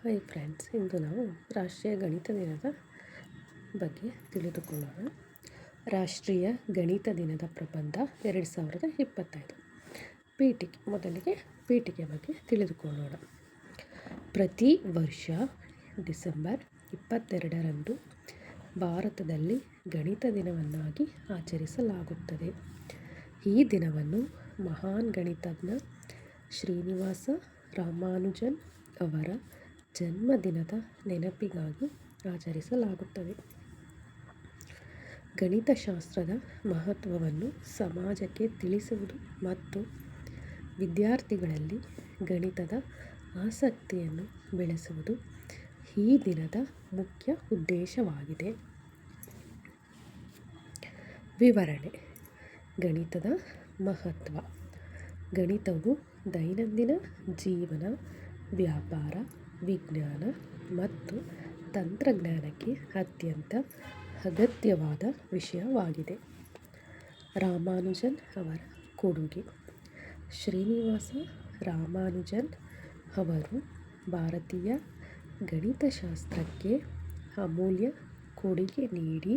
Hi friends, ಇಂದು ನಾವು ರಾಷ್ಟ್ರೀಯ ಗಣಿತ ದಿನದ ಬಗ್ಗೆ ತಿಳಿದುಕೊಳ್ಳೋಣ. ರಾಷ್ಟ್ರೀಯ ಗಣಿತ ದಿನದ ಪ್ರಬಂಧ 2025. ಪೀಠಿಕೆ. ಮೊದಲಿಗೆ ಪೀಠಿಕೆ ಬಗ್ಗೆ ತಿಳಿದುಕೊಳ್ಳೋಣ. ಪ್ರತಿ ವರ್ಷ ಡಿಸೆಂಬರ್ 22ರಂದು ಭಾರತದಲ್ಲಿ ಗಣಿತ ದಿನವನ್ನಾಗಿ ಆಚರಿಸಲಾಗುತ್ತದೆ. ಈ ದಿನವನ್ನು ಮಹಾನ್ ಗಣಿತಜ್ಞ ಶ್ರೀನಿವಾಸ ರಾಮಾನುಜನ್ ಅವರ ಜನ್ಮದಿನದ ನೆನಪಿಗಾಗಿ ಆಚರಿಸಲಾಗುತ್ತದೆ. ಗಣಿತಶಾಸ್ತ್ರದ ಮಹತ್ವವನ್ನು ಸಮಾಜಕ್ಕೆ ತಿಳಿಸುವುದು ಮತ್ತು ವಿದ್ಯಾರ್ಥಿಗಳಲ್ಲಿ ಗಣಿತದ ಆಸಕ್ತಿಯನ್ನು ಬೆಳೆಸುವುದು ಈ ದಿನದ ಮುಖ್ಯ ಉದ್ದೇಶವಾಗಿದೆ. ವಿವರಣೆ. ಗಣಿತದ ಮಹತ್ವ. ಗಣಿತವು ದೈನಂದಿನ ಜೀವನ, ವ್ಯಾಪಾರ, ವಿಜ್ಞಾನ ಮತ್ತು ತಂತ್ರಜ್ಞಾನಕ್ಕೆ ಅತ್ಯಂತ ಅಗತ್ಯವಾದ ವಿಷಯವಾಗಿದೆ. ರಾಮಾನುಜನ್ ಅವರ ಕೊಡುಗೆ. ಶ್ರೀನಿವಾಸ ರಾಮಾನುಜನ್ ಅವರು ಭಾರತೀಯ ಗಣಿತಶಾಸ್ತ್ರಕ್ಕೆ ಅಮೂಲ್ಯ ಕೊಡುಗೆ ನೀಡಿ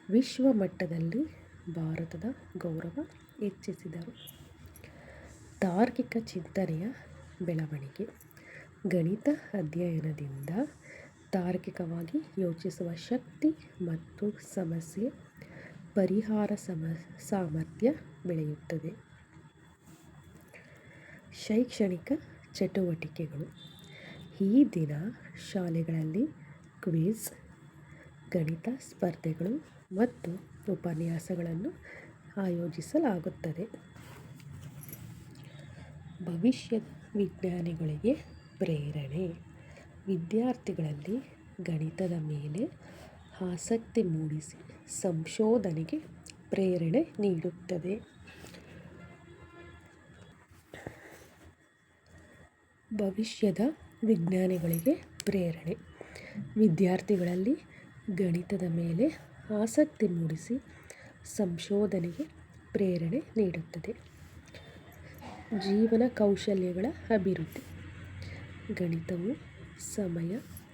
ವಿಶ್ವಮಟ್ಟದಲ್ಲಿ ಭಾರತದ ಗೌರವ ಹೆಚ್ಚಿಸಿದರು. ತಾರ್ಕಿಕ ಚಿಂತನೆಯ ಬೆಳವಣಿಗೆ. ಗಣಿತ ಅಧ್ಯಯನದಿಂದ ತಾರ್ಕಿಕವಾಗಿ ಯೋಚಿಸುವ ಶಕ್ತಿ ಮತ್ತು ಸಮಸ್ಯೆ ಪರಿಹಾರ ಸಾಮರ್ಥ್ಯ ಬೆಳೆಯುತ್ತದೆ. ಶೈಕ್ಷಣಿಕ ಚಟುವಟಿಕೆಗಳು. ಈ ದಿನ ಶಾಲೆಗಳಲ್ಲಿ ಕ್ವಿಜ್, ಗಣಿತ ಸ್ಪರ್ಧೆಗಳು ಮತ್ತು ಉಪನ್ಯಾಸಗಳನ್ನು ಆಯೋಜಿಸಲಾಗುತ್ತದೆ. ಭವಿಷ್ಯದ ವಿಜ್ಞಾನಿಗಳಿಗೆ ಪ್ರೇರಣೆ. ವಿದ್ಯಾರ್ಥಿಗಳಲ್ಲಿ ಗಣಿತದ ಮೇಲೆ ಆಸಕ್ತಿ ಮೂಡಿಸಿ ಸಂಶೋಧನೆಗೆ ಪ್ರೇರಣೆ ನೀಡುತ್ತದೆ. ಭವಿಷ್ಯದ ವಿಜ್ಞಾನಿಗಳಿಗೆ ಪ್ರೇರಣೆ. ವಿದ್ಯಾರ್ಥಿಗಳಲ್ಲಿ ಗಣಿತದ ಮೇಲೆ ಆಸಕ್ತಿ ಮೂಡಿಸಿ ಸಂಶೋಧನೆಗೆ ಪ್ರೇರಣೆ ನೀಡುತ್ತದೆ. ಜೀವನ ಕೌಶಲ್ಯಗಳ ಅಭಿವೃದ್ಧಿ. ಗಣಿತವು ಸಮಯ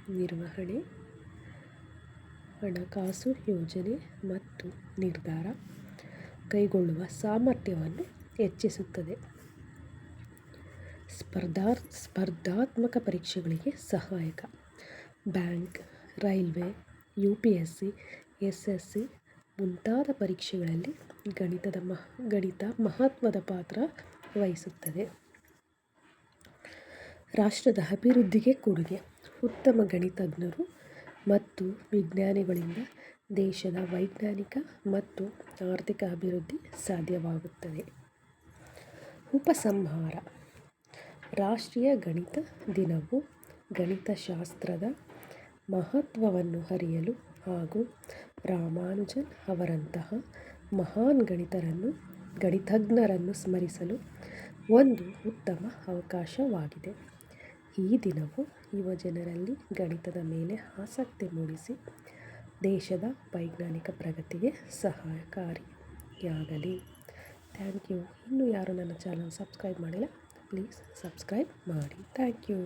ನಿರ್ವಹಣೆ, ಹಣಕಾಸು ಯೋಜನೆ ಮತ್ತು ನಿರ್ಧಾರ ಕೈಗೊಳ್ಳುವ ಸಾಮರ್ಥ್ಯವನ್ನು ಹೆಚ್ಚಿಸುತ್ತದೆ. ಸ್ಪರ್ಧಾತ್ಮಕ ಪರೀಕ್ಷೆಗಳಿಗೆ ಸಹಾಯಕ. ಬ್ಯಾಂಕ್, ರೈಲ್ವೆ, UPSC, SSC ಮುಂತಾದ ಪರೀಕ್ಷೆಗಳಲ್ಲಿ ಗಣಿತ ಮಹತ್ವದ ಪಾತ್ರ ವಹಿಸುತ್ತದೆ. ರಾಷ್ಟ್ರದ ಅಭಿವೃದ್ಧಿಗೆ ಕೊಡುಗೆ. ಉತ್ತಮ ಗಣಿತಜ್ಞರು ಮತ್ತು ವಿಜ್ಞಾನಿಗಳಿಂದ ದೇಶದ ವೈಜ್ಞಾನಿಕ ಮತ್ತು ಆರ್ಥಿಕ ಅಭಿವೃದ್ಧಿ ಸಾಧ್ಯವಾಗುತ್ತದೆ. ಉಪಸಂಹಾರ. ರಾಷ್ಟ್ರೀಯ ಗಣಿತ ದಿನವು ಗಣಿತಶಾಸ್ತ್ರದ ಮಹತ್ವವನ್ನು ಅರಿಯಲು ಹಾಗೂ ರಾಮಾನುಜನ್ ಅವರಂತಹ ಮಹಾನ್ ಗಣಿತಜ್ಞರನ್ನು ಸ್ಮರಿಸಲು ಒಂದು ಉತ್ತಮ ಅವಕಾಶವಾಗಿದೆ. ಈ ದಿನವು ಯುವಜನರಲ್ಲಿ ಗಣಿತದ ಮೇಲೆ ಆಸಕ್ತಿ ಮೂಡಿಸಿ ದೇಶದ ವೈಜ್ಞಾನಿಕ ಪ್ರಗತಿಗೆ ಸಹಕಾರಿಯಾಗಲಿ. Thank you. ಇನ್ನೂ ಯಾರು ನನ್ನ ಚಾನಲ್ ಸಬ್ಸ್ಕ್ರೈಬ್ ಮಾಡಿಲ್ಲ, ಪ್ಲೀಸ್ ಸಬ್ಸ್ಕ್ರೈಬ್ ಮಾಡಿ. Thank you.